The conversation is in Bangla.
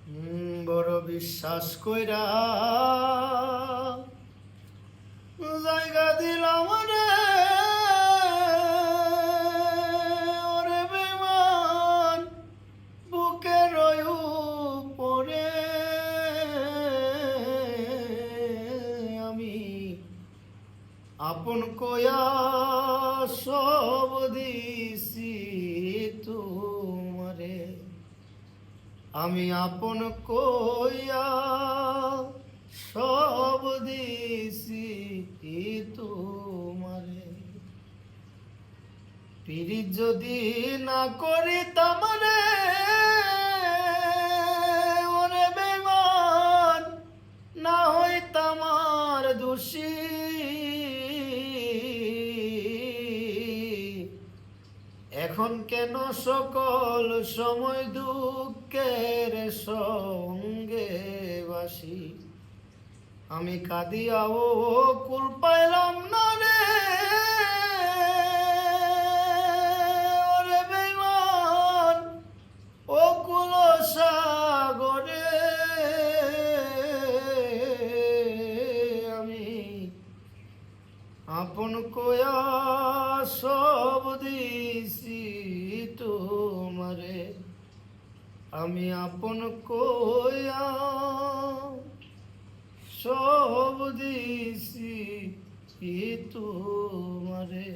বড় বিশ্বাস কইরা জায়গা দিলাম রে ওরে বেমান বুকের উপরে আমি আপন কয়া সব দিছি তোমারে আমি আপন কইয়া সব দিছি তোমারে পিরিত যদি না করি তামরে ওরে বেমান না হইতাম আর দোষী এখন কেন সকল সময় দুঃখের সঙ্গে বাসি আমি কাঁদিয়াও কুল পাইলাম না রে ওরে বেমান ও কুল সাগরে আমি আপন কয়া সব দিছি তোমারে আমি আপন কয়া সব দিছি তোমারে।